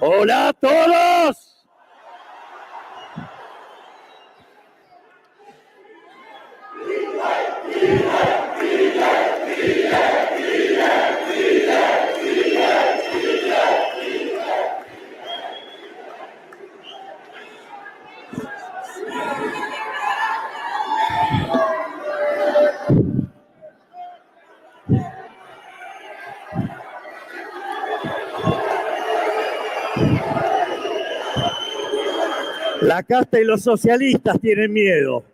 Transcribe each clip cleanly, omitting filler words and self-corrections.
Hola a todos. La casta y los socialistas tienen miedo.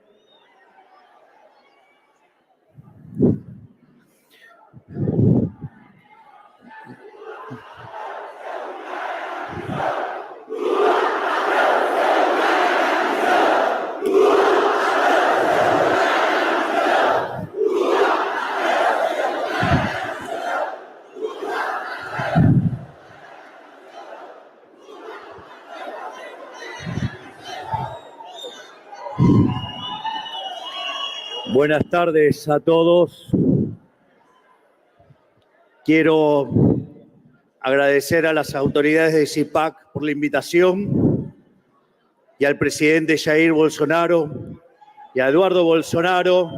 Buenas tardes a todos. Quiero agradecer a las autoridades de CIPAC por la invitación y al presidente Jair Bolsonaro y a Eduardo Bolsonaro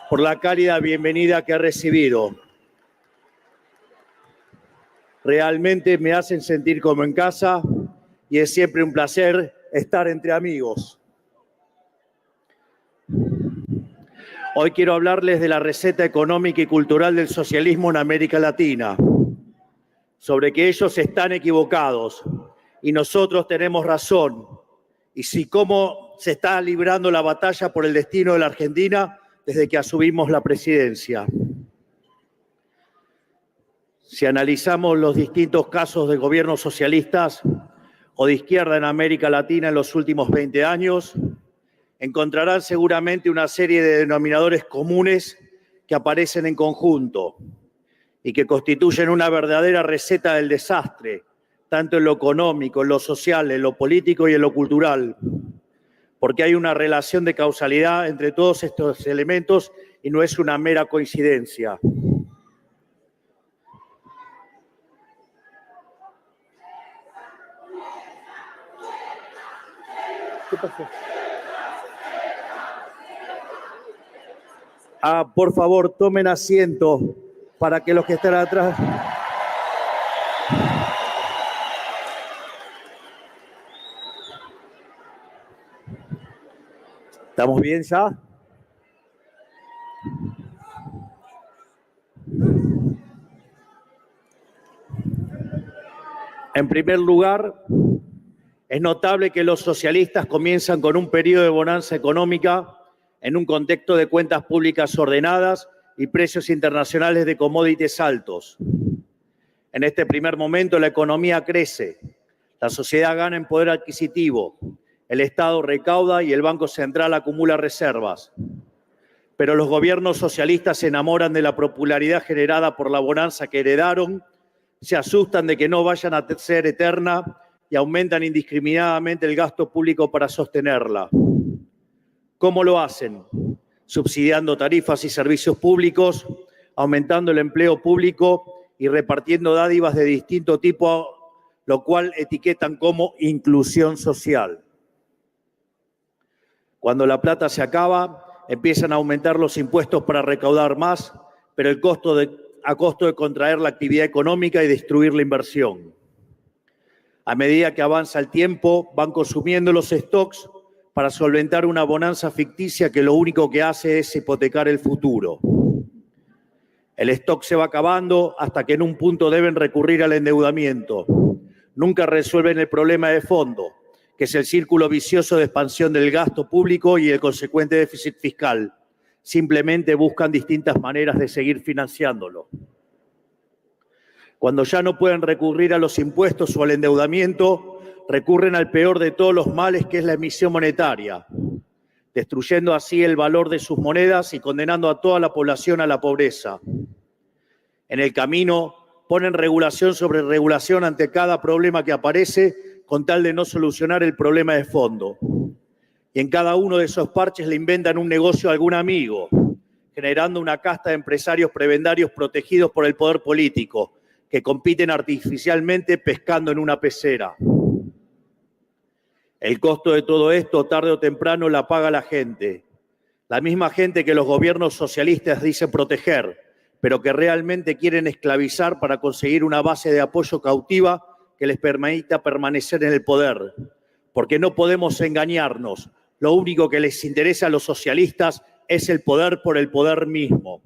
por la cálida bienvenida que ha recibido. Realmente me hacen sentir como en casa y es siempre un placer estar entre amigos. Hoy quiero hablarles de la receta económica y cultural del socialismo en América Latina, sobre que ellos están equivocados y nosotros tenemos razón, y cómo se está librando la batalla por el destino de la Argentina desde que asumimos la presidencia. Si analizamos los distintos casos de gobiernos socialistas o de izquierda en América Latina en los últimos 20 años, encontrarán seguramente una serie de denominadores comunes que aparecen en conjunto y que constituyen una verdadera receta del desastre, tanto en lo económico, en lo social, en lo político y en lo cultural, porque hay una relación de causalidad entre todos estos elementos y no es una mera coincidencia. ¿Qué pasó? Por favor, tomen asiento para que los que están atrás... ¿Estamos bien ya? En primer lugar, es notable que los socialistas comienzan con un periodo de bonanza económica en un contexto de cuentas públicas ordenadas y precios internacionales de commodities altos. En este primer momento la economía crece, la sociedad gana en poder adquisitivo, el Estado recauda y el Banco Central acumula reservas. Pero los gobiernos socialistas se enamoran de la popularidad generada por la bonanza que heredaron, se asustan de que no vayan a ser eterna y aumentan indiscriminadamente el gasto público para sostenerla. ¿Cómo lo hacen? Subsidiando tarifas y servicios públicos, aumentando el empleo público y repartiendo dádivas de distinto tipo, lo cual etiquetan como inclusión social. Cuando la plata se acaba, empiezan a aumentar los impuestos para recaudar más, pero a costo de contraer la actividad económica y destruir la inversión. A medida que avanza el tiempo, van consumiendo los stocks para solventar una bonanza ficticia que lo único que hace es hipotecar el futuro. El stock se va acabando hasta que en un punto deben recurrir al endeudamiento. Nunca resuelven el problema de fondo, que es el círculo vicioso de expansión del gasto público y el consecuente déficit fiscal. Simplemente buscan distintas maneras de seguir financiándolo. Cuando ya no pueden recurrir a los impuestos o al endeudamiento, recurren al peor de todos los males, que es la emisión monetaria, destruyendo así el valor de sus monedas y condenando a toda la población a la pobreza. En el camino ponen regulación sobre regulación ante cada problema que aparece, con tal de no solucionar el problema de fondo. Y en cada uno de esos parches le inventan un negocio a algún amigo, generando una casta de empresarios prebendarios protegidos por el poder político, que compiten artificialmente pescando en una pecera. El costo de todo esto, tarde o temprano, la paga la gente. La misma gente que los gobiernos socialistas dicen proteger, pero que realmente quieren esclavizar para conseguir una base de apoyo cautiva que les permita permanecer en el poder. Porque no podemos engañarnos. Lo único que les interesa a los socialistas es el poder por el poder mismo.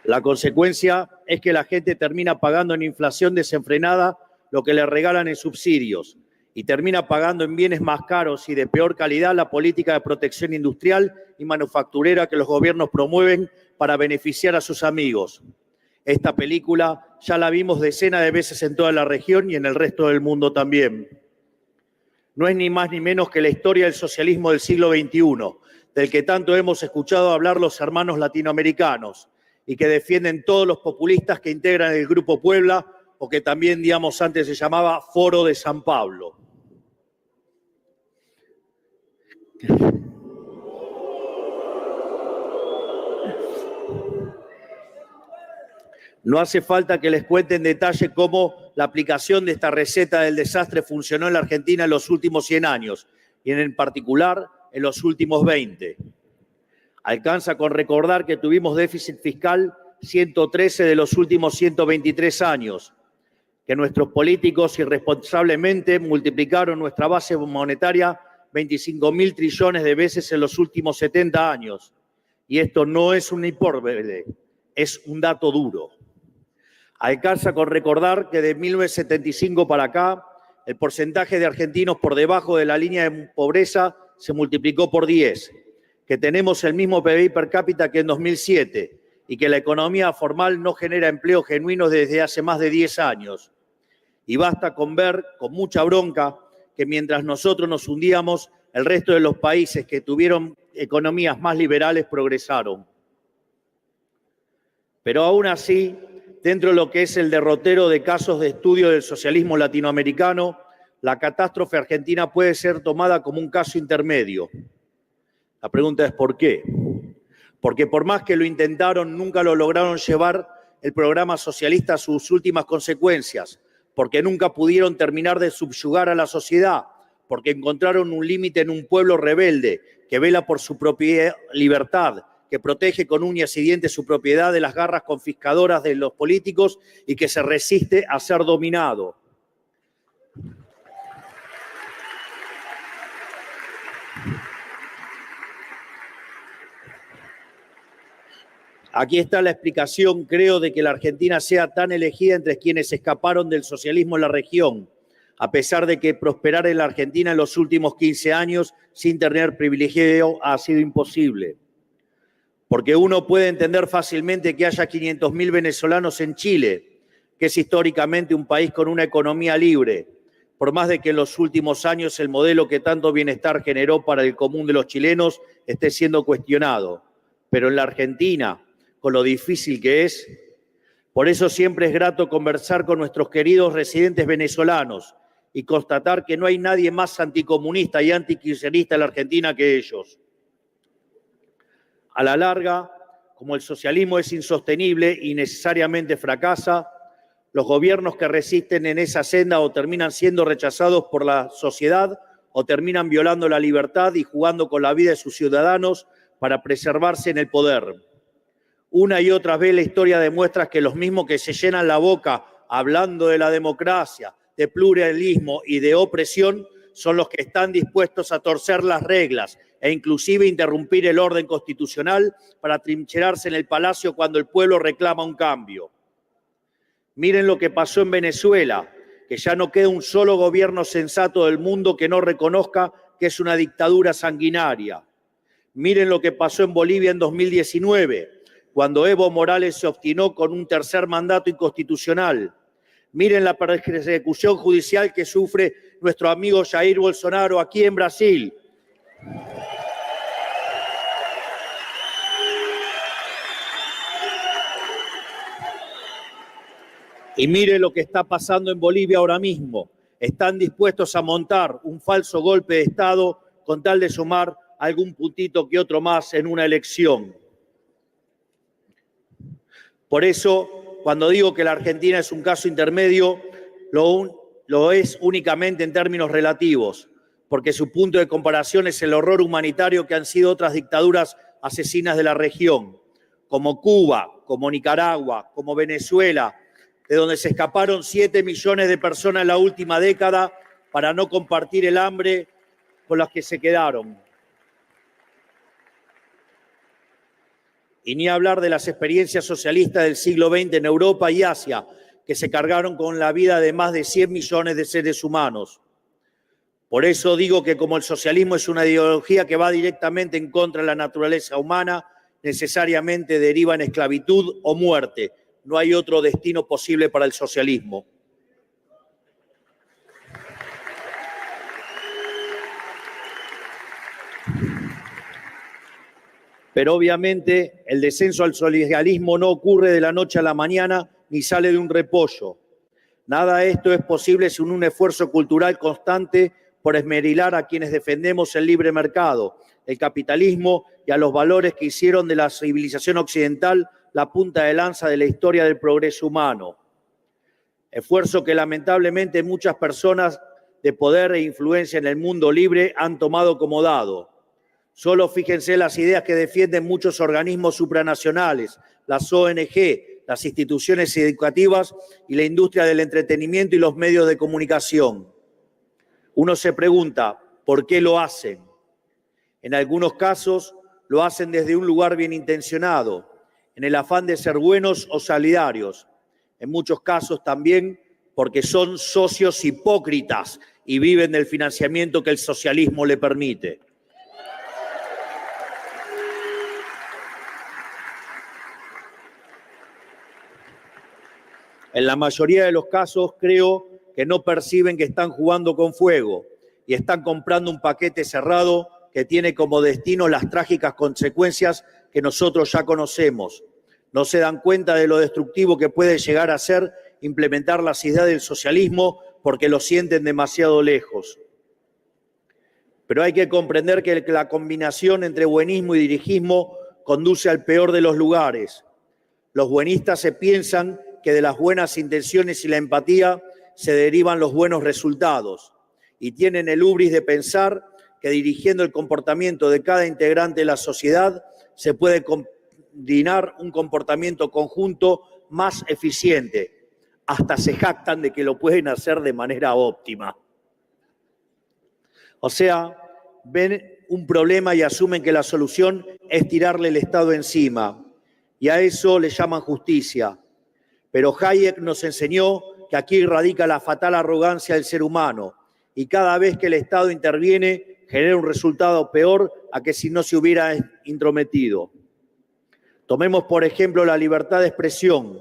La consecuencia es que la gente termina pagando en inflación desenfrenada lo que le regalan en subsidios y termina pagando en bienes más caros y de peor calidad la política de protección industrial y manufacturera que los gobiernos promueven para beneficiar a sus amigos. Esta película ya la vimos decenas de veces en toda la región y en el resto del mundo también. No es ni más ni menos que la historia del socialismo del siglo XXI, del que tanto hemos escuchado hablar los hermanos latinoamericanos y que defienden todos los populistas que integran el Grupo Puebla o que también, digamos, antes se llamaba Foro de San Pablo. No hace falta que les cuente en detalle cómo la aplicación de esta receta del desastre funcionó en la Argentina en los últimos 100 años y en particular en los últimos 20. Alcanza con recordar que tuvimos déficit fiscal 113 de los últimos 123 años, que nuestros políticos irresponsablemente multiplicaron nuestra base monetaria 25.000 trillones de veces en los últimos 70 años. Y esto no es una hipérbole, es un dato duro. Alcanza con recordar que de 1975 para acá, el porcentaje de argentinos por debajo de la línea de pobreza se multiplicó por 10, que tenemos el mismo PBI per cápita que en 2007 y que la economía formal no genera empleo genuino desde hace más de 10 años. Y basta con ver, con mucha bronca, que mientras nosotros nos hundíamos, el resto de los países que tuvieron economías más liberales progresaron. Pero aún así, dentro de lo que es el derrotero de casos de estudio del socialismo latinoamericano, la catástrofe argentina puede ser tomada como un caso intermedio. La pregunta es ¿por qué? Porque por más que lo intentaron, nunca lo lograron llevar el programa socialista a sus últimas consecuencias, porque nunca pudieron terminar de subyugar a la sociedad, porque encontraron un límite en un pueblo rebelde que vela por su propia libertad, que protege con uñas y dientes su propiedad de las garras confiscadoras de los políticos y que se resiste a ser dominado. Aquí está la explicación, creo, de que la Argentina sea tan elegida entre quienes escaparon del socialismo en la región, a pesar de que prosperar en la Argentina en los últimos 15 años sin tener privilegio ha sido imposible. Porque uno puede entender fácilmente que haya 500.000 venezolanos en Chile, que es históricamente un país con una economía libre, por más de que en los últimos años el modelo que tanto bienestar generó para el común de los chilenos esté siendo cuestionado. Pero en la Argentina, con lo difícil que es, por eso siempre es grato conversar con nuestros queridos residentes venezolanos y constatar que no hay nadie más anticomunista y antikirchnerista en la Argentina que ellos. A la larga, como el socialismo es insostenible y necesariamente fracasa, los gobiernos que resisten en esa senda o terminan siendo rechazados por la sociedad o terminan violando la libertad y jugando con la vida de sus ciudadanos para preservarse en el poder. Una y otra vez la historia demuestra que los mismos que se llenan la boca hablando de la democracia, de pluralismo y de opresión son los que están dispuestos a torcer las reglas e inclusive interrumpir el orden constitucional para trincherarse en el palacio cuando el pueblo reclama un cambio. Miren lo que pasó en Venezuela, que ya no queda un solo gobierno sensato del mundo que no reconozca que es una dictadura sanguinaria. Miren lo que pasó en Bolivia en 2019, cuando Evo Morales se obstinó con un tercer mandato inconstitucional. Miren la persecución judicial que sufre nuestro amigo Jair Bolsonaro aquí en Brasil. Y miren lo que está pasando en Bolivia ahora mismo. Están dispuestos a montar un falso golpe de Estado con tal de sumar algún puntito que otro más en una elección. Por eso, cuando digo que la Argentina es un caso intermedio, lo es únicamente en términos relativos, porque su punto de comparación es el horror humanitario que han sido otras dictaduras asesinas de la región, como Cuba, como Nicaragua, como Venezuela, de donde se escaparon 7 millones de personas en la última década para no compartir el hambre con las que se quedaron. Y ni hablar de las experiencias socialistas del siglo XX en Europa y Asia, que se cargaron con la vida de más de 100 millones de seres humanos. Por eso digo que como el socialismo es una ideología que va directamente en contra de la naturaleza humana, necesariamente deriva en esclavitud o muerte. No hay otro destino posible para el socialismo. Pero obviamente el descenso al socialismo no ocurre de la noche a la mañana ni sale de un repollo. Nada de esto es posible sin un esfuerzo cultural constante por esmerilar a quienes defendemos el libre mercado, el capitalismo y a los valores que hicieron de la civilización occidental la punta de lanza de la historia del progreso humano. Esfuerzo que lamentablemente muchas personas de poder e influencia en el mundo libre han tomado como dado. Solo fíjense las ideas que defienden muchos organismos supranacionales, las ONG, las instituciones educativas y la industria del entretenimiento y los medios de comunicación. Uno se pregunta, ¿por qué lo hacen? En algunos casos lo hacen desde un lugar bien intencionado, en el afán de ser buenos o solidarios. En muchos casos también porque son socios hipócritas y viven del financiamiento que el socialismo le permite. En la mayoría de los casos creo que no perciben que están jugando con fuego y están comprando un paquete cerrado que tiene como destino las trágicas consecuencias que nosotros ya conocemos. No se dan cuenta de lo destructivo que puede llegar a ser implementar las ideas del socialismo porque lo sienten demasiado lejos. Pero hay que comprender que la combinación entre buenismo y dirigismo conduce al peor de los lugares. Los buenistas se piensan que de las buenas intenciones y la empatía se derivan los buenos resultados y tienen el hubris de pensar que dirigiendo el comportamiento de cada integrante de la sociedad se puede combinar un comportamiento conjunto más eficiente. Hasta se jactan de que lo pueden hacer de manera óptima. O sea, ven un problema y asumen que la solución es tirarle el Estado encima. Y a eso le llaman justicia. Pero Hayek nos enseñó que aquí radica la fatal arrogancia del ser humano y cada vez que el Estado interviene genera un resultado peor a que si no se hubiera intrometido. Tomemos, por ejemplo, la libertad de expresión,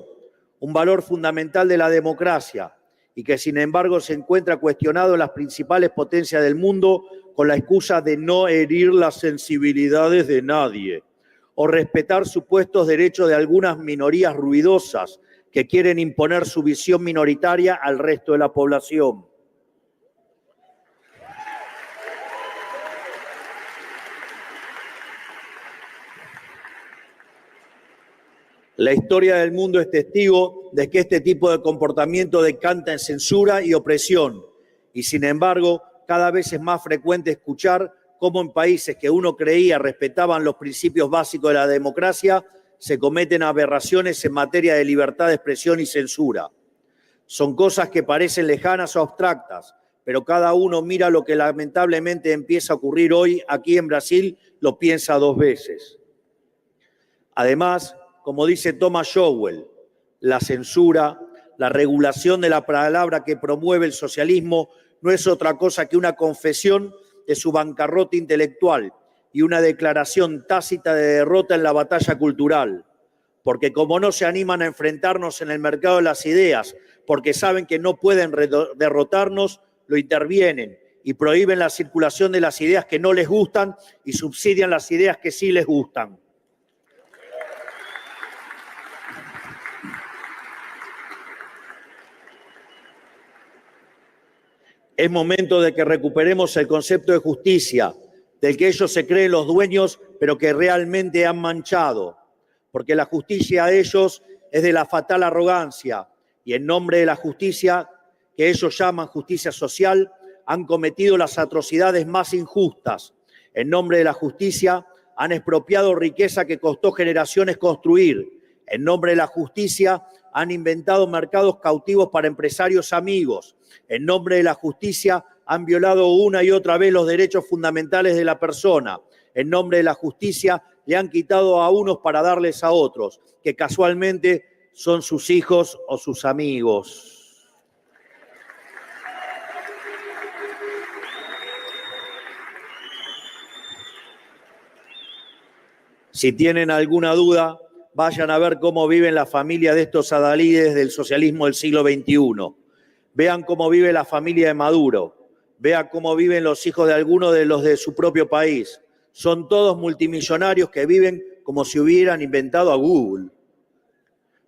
un valor fundamental de la democracia y que, sin embargo, se encuentra cuestionado en las principales potencias del mundo con la excusa de no herir las sensibilidades de nadie o respetar supuestos derechos de algunas minorías ruidosas que quieren imponer su visión minoritaria al resto de la población. La historia del mundo es testigo de que este tipo de comportamiento decanta en censura y opresión. Y sin embargo, cada vez es más frecuente escuchar cómo en países que uno creía respetaban los principios básicos de la democracia, se cometen aberraciones en materia de libertad de expresión y censura. Son cosas que parecen lejanas o abstractas, pero cada uno mira lo que lamentablemente empieza a ocurrir hoy aquí en Brasil, lo piensa 2 veces. Además, como dice Thomas Sowell, la censura, la regulación de la palabra que promueve el socialismo no es otra cosa que una confesión de su bancarrota intelectual y una declaración tácita de derrota en la batalla cultural. Porque como no se animan a enfrentarnos en el mercado de las ideas, porque saben que no pueden derrotarnos, lo intervienen y prohíben la circulación de las ideas que no les gustan y subsidian las ideas que sí les gustan. Es momento de que recuperemos el concepto de justicia, del que ellos se creen los dueños, pero que realmente han manchado. Porque la justicia a ellos es de la fatal arrogancia, y en nombre de la justicia, que ellos llaman justicia social, han cometido las atrocidades más injustas. En nombre de la justicia, han expropiado riqueza que costó generaciones construir. En nombre de la justicia, han inventado mercados cautivos para empresarios amigos. En nombre de la justicia, han violado una y otra vez los derechos fundamentales de la persona. En nombre de la justicia, le han quitado a unos para darles a otros, que casualmente son sus hijos o sus amigos. Si tienen alguna duda, vayan a ver cómo viven la familia de estos adalides del socialismo del siglo XXI. Vean cómo vive la familia de Maduro. Vean cómo viven los hijos de algunos de los de su propio país. Son todos multimillonarios que viven como si hubieran inventado a Google.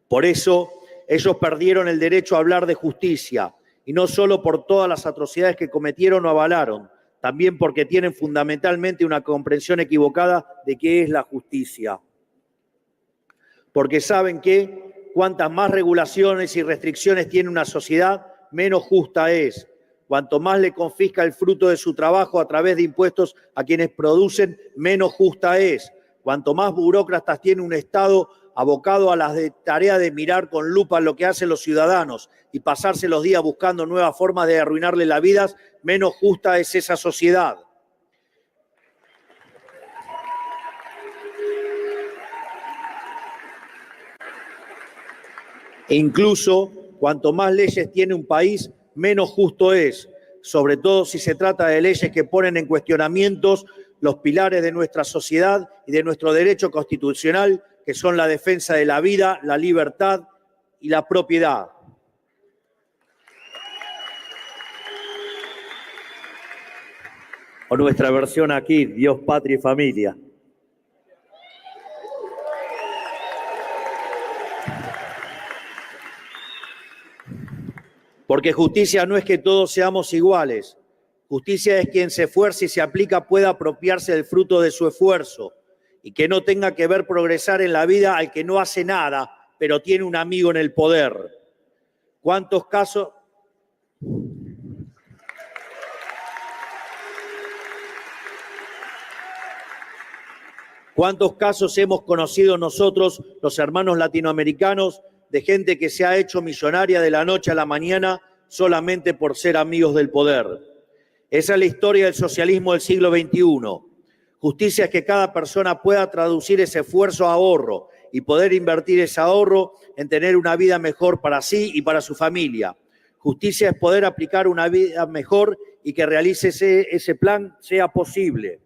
Por eso, ellos perdieron el derecho a hablar de justicia, y no solo por todas las atrocidades que cometieron o avalaron, también porque tienen fundamentalmente una comprensión equivocada de qué es la justicia. Porque saben que cuantas más regulaciones y restricciones tiene una sociedad, menos justa es. Cuanto más le confisca el fruto de su trabajo a través de impuestos a quienes producen, menos justa es. Cuanto más burócratas tiene un Estado abocado a la tarea de mirar con lupa lo que hacen los ciudadanos y pasarse los días buscando nuevas formas de arruinarle la vida, menos justa es esa sociedad. E incluso, cuanto más leyes tiene un país, menos justo es, sobre todo si se trata de leyes que ponen en cuestionamientos los pilares de nuestra sociedad y de nuestro derecho constitucional, que son la defensa de la vida, la libertad y la propiedad. O nuestra versión aquí, Dios, patria y familia. Porque justicia no es que todos seamos iguales. Justicia es quien se esfuerza y se aplica pueda apropiarse del fruto de su esfuerzo y que no tenga que ver progresar en la vida al que no hace nada, pero tiene un amigo en el poder. ¿Cuántos casos? ¿Cuántos casos hemos conocido nosotros, los hermanos latinoamericanos, de gente que se ha hecho millonaria de la noche a la mañana solamente por ser amigos del poder? Esa es la historia del socialismo del siglo XXI. Justicia es que cada persona pueda traducir ese esfuerzo a ahorro y poder invertir ese ahorro en tener una vida mejor para sí y para su familia. Justicia es poder aplicar una vida mejor y que realice ese plan sea posible.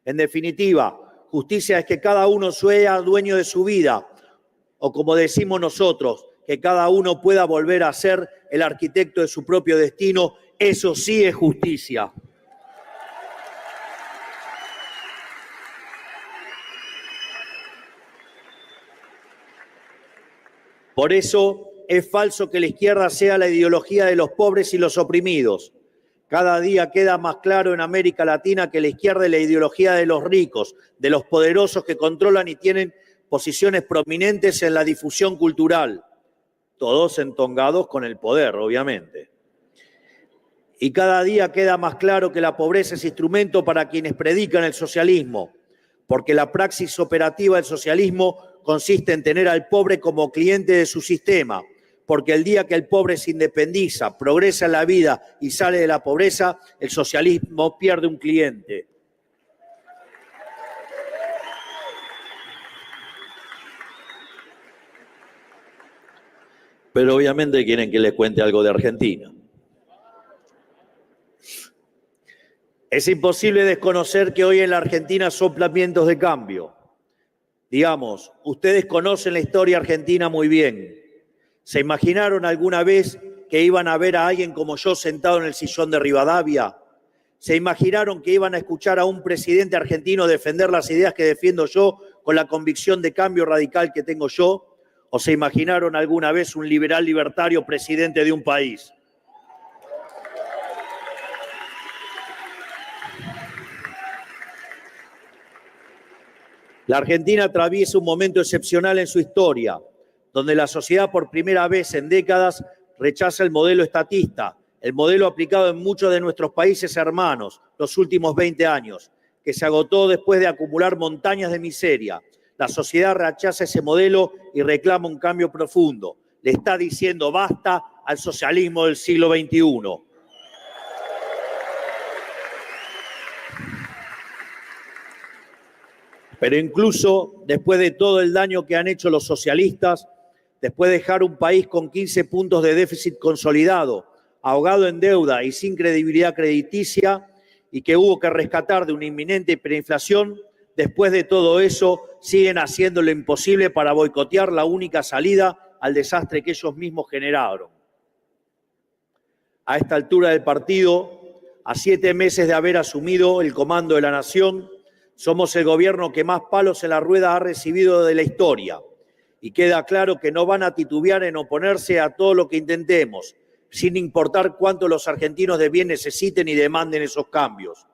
En definitiva, justicia es que cada uno sea dueño de su vida, o como decimos nosotros, que cada uno pueda volver a ser el arquitecto de su propio destino. Eso sí es justicia. Por eso es falso que la izquierda sea la ideología de los pobres y los oprimidos. Cada día queda más claro en América Latina que la izquierda es la ideología de los ricos, de los poderosos que controlan y tienen posiciones prominentes en la difusión cultural, todos entongados con el poder, obviamente. Y cada día queda más claro que la pobreza es instrumento para quienes predican el socialismo, porque la praxis operativa del socialismo consiste en tener al pobre como cliente de su sistema, porque el día que el pobre se independiza, progresa en la vida y sale de la pobreza, el socialismo pierde un cliente. Pero obviamente quieren que les cuente algo de Argentina. Es imposible desconocer que hoy en la Argentina soplan vientos de cambio. Digamos, ustedes conocen la historia argentina muy bien. ¿Se imaginaron alguna vez que iban a ver a alguien como yo sentado en el sillón de Rivadavia? ¿Se imaginaron que iban a escuchar a un presidente argentino defender las ideas que defiendo yo con la convicción de cambio radical que tengo yo? ¿O se imaginaron alguna vez un liberal libertario presidente de un país? La Argentina atraviesa un momento excepcional en su historia, donde la sociedad por primera vez en décadas rechaza el modelo estatista, el modelo aplicado en muchos de nuestros países hermanos los últimos 20 años, que se agotó después de acumular montañas de miseria. La sociedad rechaza ese modelo y reclama un cambio profundo. Le está diciendo basta al socialismo del siglo XXI. Pero incluso después de todo el daño que han hecho los socialistas, después de dejar un país con 15 puntos de déficit consolidado, ahogado en deuda y sin credibilidad crediticia, y que hubo que rescatar de una inminente hiperinflación, después de todo eso siguen haciendo lo imposible para boicotear la única salida al desastre que ellos mismos generaron. A esta altura del partido, a 7 meses de haber asumido el comando de la nación, somos el gobierno que más palos en la rueda ha recibido de la historia. Y queda claro que no van a titubear en oponerse a todo lo que intentemos, sin importar cuánto los argentinos de bien necesiten y demanden esos cambios.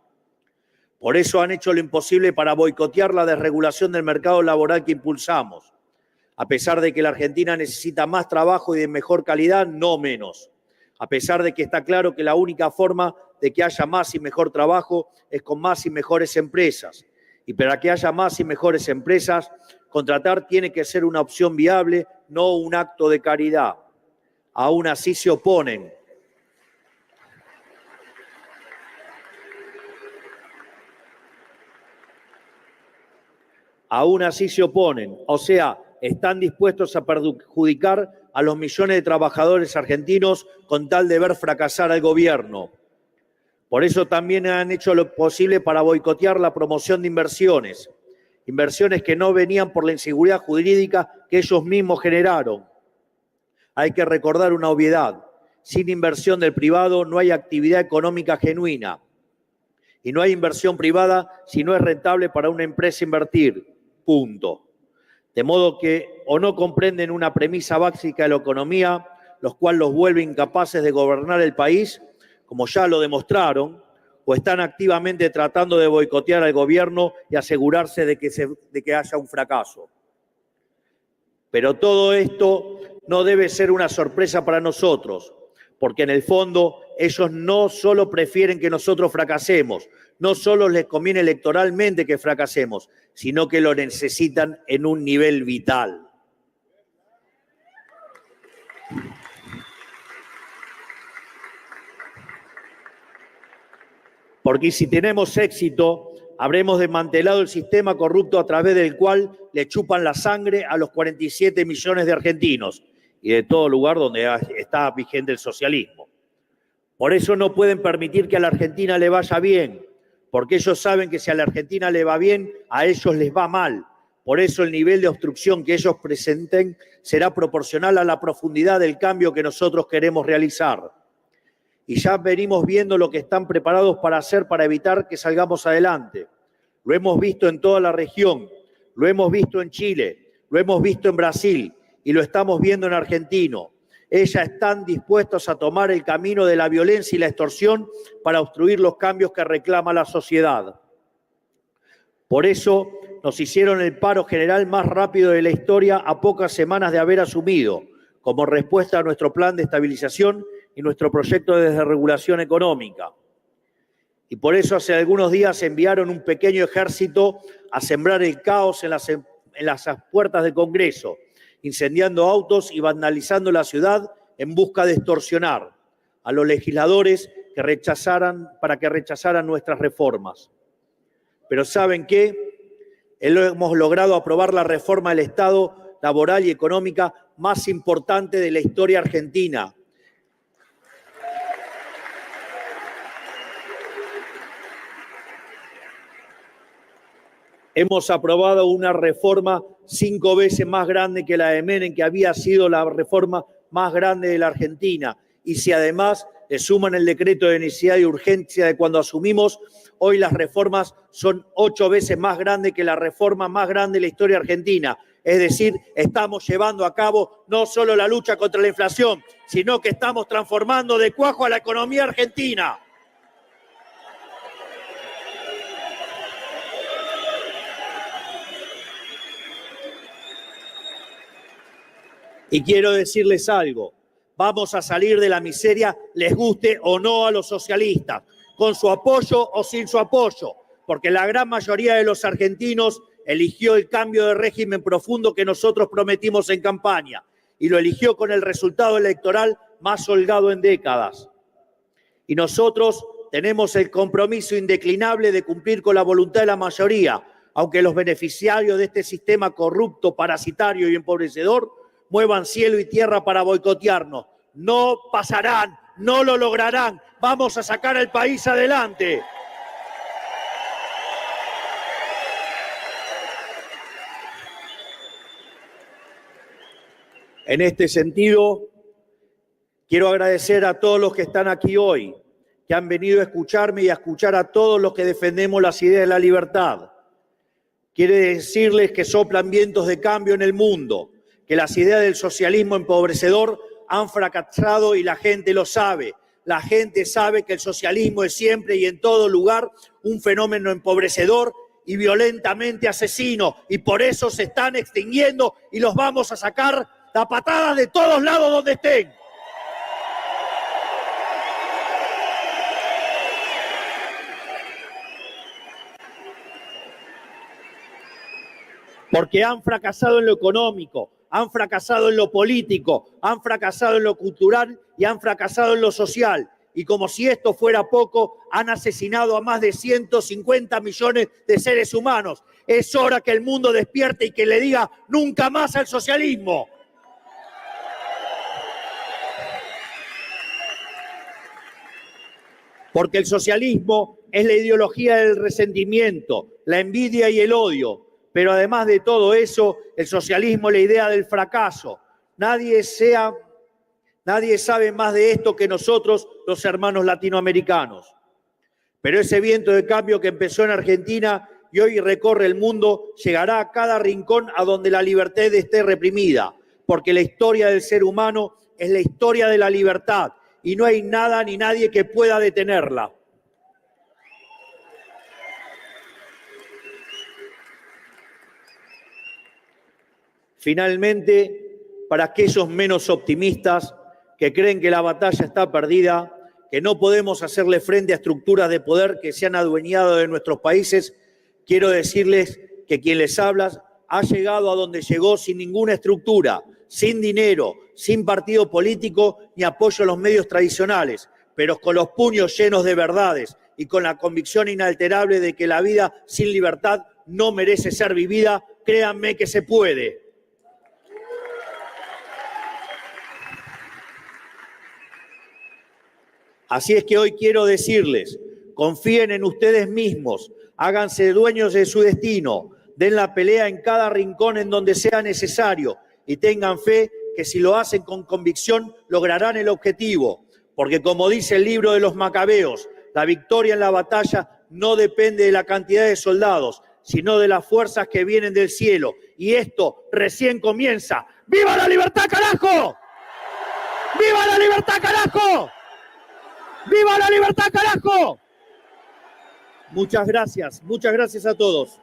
Por eso han hecho lo imposible para boicotear la desregulación del mercado laboral que impulsamos. A pesar de que la Argentina necesita más trabajo y de mejor calidad, no menos. A pesar de que está claro que la única forma de que haya más y mejor trabajo es con más y mejores empresas. Y para que haya más y mejores empresas, contratar tiene que ser una opción viable, no un acto de caridad. Aún así se oponen. Aún así se oponen, o sea, están dispuestos a perjudicar a los millones de trabajadores argentinos con tal de ver fracasar al gobierno. Por eso también han hecho lo posible para boicotear la promoción de inversiones, inversiones que no venían por la inseguridad jurídica que ellos mismos generaron. Hay que recordar una obviedad: sin inversión del privado no hay actividad económica genuina. Y no hay inversión privada si no es rentable para una empresa invertir. Punto. De modo que o no comprenden una premisa básica de la economía, los cuales los vuelve incapaces de gobernar el país, como ya lo demostraron, o están activamente tratando de boicotear al gobierno y asegurarse de que haya un fracaso. Pero todo esto no debe ser una sorpresa para nosotros, porque en el fondo ellos no solo prefieren que nosotros fracasemos, no solo les conviene electoralmente que fracasemos, sino que lo necesitan en un nivel vital. Porque si tenemos éxito, habremos desmantelado el sistema corrupto a través del cual le chupan la sangre a los 47 millones de argentinos y de todo lugar donde está vigente el socialismo. Por eso no pueden permitir que a la Argentina le vaya bien, porque ellos saben que si a la Argentina le va bien, a ellos les va mal. Por eso el nivel de obstrucción que ellos presenten será proporcional a la profundidad del cambio que nosotros queremos realizar. Y ya venimos viendo lo que están preparados para hacer para evitar que salgamos adelante. Lo hemos visto en toda la región, lo hemos visto en Chile, lo hemos visto en Brasil y lo estamos viendo en Argentina. Ellos están dispuestos a tomar el camino de la violencia y la extorsión para obstruir los cambios que reclama la sociedad. Por eso nos hicieron el paro general más rápido de la historia a pocas semanas de haber asumido, como respuesta a nuestro plan de estabilización y nuestro proyecto de desregulación económica. Y por eso hace algunos días enviaron un pequeño ejército a sembrar el caos en las puertas del Congreso, incendiando autos y vandalizando la ciudad en busca de extorsionar a los legisladores para que rechazaran nuestras reformas. Pero ¿saben qué? Hemos logrado aprobar la reforma del Estado laboral y económica más importante de la historia argentina. Hemos aprobado una reforma 5 veces más grande que la de Menem, que había sido la reforma más grande de la Argentina. Y si además le suman el decreto de necesidad y urgencia de cuando asumimos, hoy las reformas son 8 veces más grandes que la reforma más grande de la historia argentina. Es decir, estamos llevando a cabo no solo la lucha contra la inflación, sino que estamos transformando de cuajo a la economía argentina. Y quiero decirles algo, vamos a salir de la miseria, les guste o no a los socialistas, con su apoyo o sin su apoyo, porque la gran mayoría de los argentinos eligió el cambio de régimen profundo que nosotros prometimos en campaña y lo eligió con el resultado electoral más holgado en décadas. Y nosotros tenemos el compromiso indeclinable de cumplir con la voluntad de la mayoría, aunque los beneficiarios de este sistema corrupto, parasitario y empobrecedor muevan cielo y tierra para boicotearnos. No pasarán, no lo lograrán. Vamos a sacar al país adelante. En este sentido, quiero agradecer a todos los que están aquí hoy, que han venido a escucharme y a escuchar a todos los que defendemos las ideas de la libertad. Quiero decirles que soplan vientos de cambio en el mundo, que las ideas del socialismo empobrecedor han fracasado y la gente lo sabe. La gente sabe que el socialismo es siempre y en todo lugar un fenómeno empobrecedor y violentamente asesino, y por eso se están extinguiendo y los vamos a sacar a patadas de todos lados donde estén. Porque han fracasado en lo económico, han fracasado en lo político, han fracasado en lo cultural y han fracasado en lo social. Y como si esto fuera poco, han asesinado a más de 150 millones de seres humanos. Es hora que el mundo despierte y que le diga nunca más al socialismo. Porque el socialismo es la ideología del resentimiento, la envidia y el odio. Pero además de todo eso, el socialismo es la idea del fracaso. Nadie sabe más de esto que nosotros, los hermanos latinoamericanos. Pero ese viento de cambio que empezó en Argentina y hoy recorre el mundo, llegará a cada rincón a donde la libertad esté reprimida. Porque la historia del ser humano es la historia de la libertad y no hay nada ni nadie que pueda detenerla. Finalmente, para aquellos menos optimistas que creen que la batalla está perdida, que no podemos hacerle frente a estructuras de poder que se han adueñado de nuestros países, quiero decirles que quien les habla ha llegado a donde llegó sin ninguna estructura, sin dinero, sin partido político ni apoyo a los medios tradicionales, pero con los puños llenos de verdades y con la convicción inalterable de que la vida sin libertad no merece ser vivida. Créanme que se puede. Así es que hoy quiero decirles, confíen en ustedes mismos, háganse dueños de su destino, den la pelea en cada rincón en donde sea necesario y tengan fe que si lo hacen con convicción lograrán el objetivo. Porque como dice el libro de los Macabeos, la victoria en la batalla no depende de la cantidad de soldados, sino de las fuerzas que vienen del cielo. Y esto recién comienza. ¡Viva la libertad, carajo! ¡Viva la libertad, carajo! ¡Viva la libertad, carajo! Muchas gracias a todos.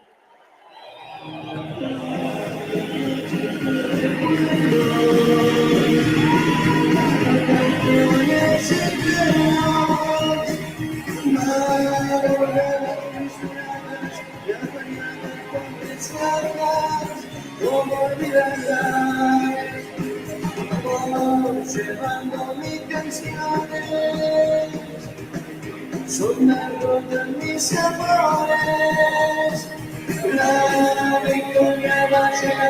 ¿Cómo olvidarlas? Observando mis canciones, sonando mis amores, la victoria va llegando.